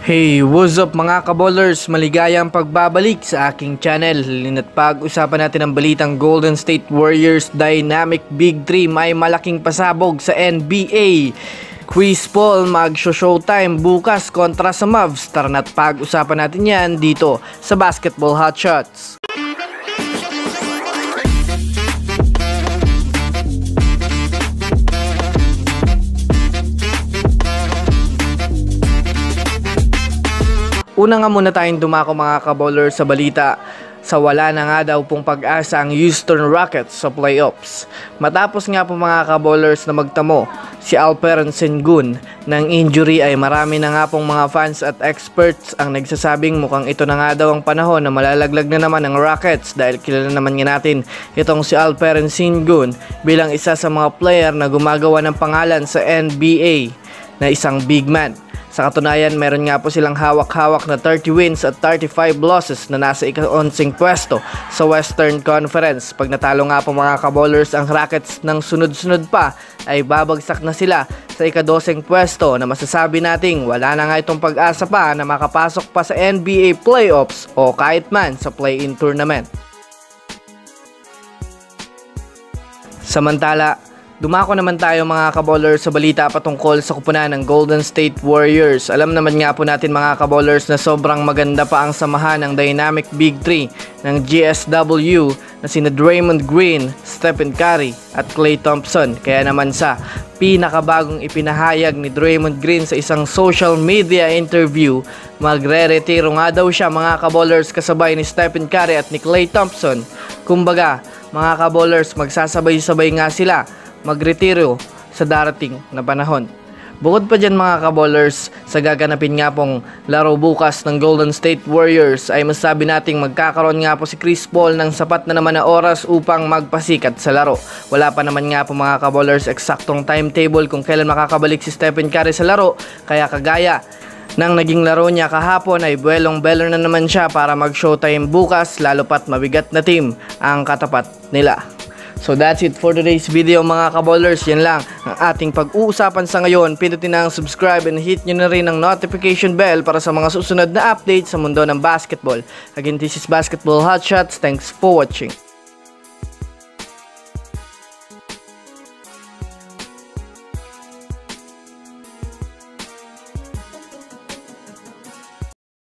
Hey, what's up mga kaballers? Maligayang pagbabalik sa aking channel. At pag-usapan natin ang balitang Golden State Warriors Dynamic Big 3 may malaking pasabog sa NBA. Chris Paul mag-showtime bukas kontra sa Mavs. Tara na't pag-usapan natin yan dito sa Basketball Hotshots. Una nga muna tayong dumako mga kaballers sa balita sa wala na nga daw pong pag-asa ang Houston Rockets sa playoffs. Matapos nga po mga kaballers na magtamo si Alperen Sengun ng injury ay marami na nga pong mga fans at experts ang nagsasabing mukhang ito na nga daw ang panahon na malalaglag na naman ang Rockets dahil kilala naman nga natin itong si Alperen Sengun bilang isa sa mga player na gumagawa ng pangalan sa NBA na isang big man. Sa katunayan, meron nga po silang hawak-hawak na 30 wins at 35 losses na nasa ika-11 pwesto sa Western Conference. Pag natalo nga po mga kaballers ang Rockets ng sunod-sunod pa, ay babagsak na sila sa ika-12 pwesto na masasabi nating wala na nga itong pag-asa pa na makapasok pa sa NBA playoffs o kahit man sa play-in tournament. Samantala, dumako naman tayo mga kaballers sa balita patungkol sa kupunan ng Golden State Warriors. Alam naman nga po natin mga kaballers na sobrang maganda pa ang samahan ng Dynamic Big 3 ng GSW na sina Draymond Green, Stephen Curry at Klay Thompson. Kaya naman sa pinakabagong ipinahayag ni Draymond Green sa isang social media interview, magre-retiro nga daw siya mga kaballers kasabay ni Stephen Curry at ni Klay Thompson. Kumbaga mga kaballers magsasabay-sabay nga sila magretiro sa darating na panahon. Bukod pa dyan mga kaballers, sa gaganapin nga pong laro bukas ng Golden State Warriors ay masasabi nating magkakaroon nga po si Chris Paul ng sapat na naman na oras upang magpasikat sa laro. Wala pa naman nga po mga kaballers eksaktong timetable kung kailan makakabalik si Stephen Curry sa laro, kaya kagaya nang naging laro niya kahapon ay buwelong-belo na naman siya para mag-showtime bukas, lalo pat mabigat na team ang katapat nila. So that's it for today's video mga kaballers. Yan lang ang ating pag-uusapan sa ngayon. Pindutin na ang subscribe and hit nyo na rin ang notification bell para sa mga susunod na updates sa mundo ng basketball. Again, this is Basketball Hotshots. Thanks for watching.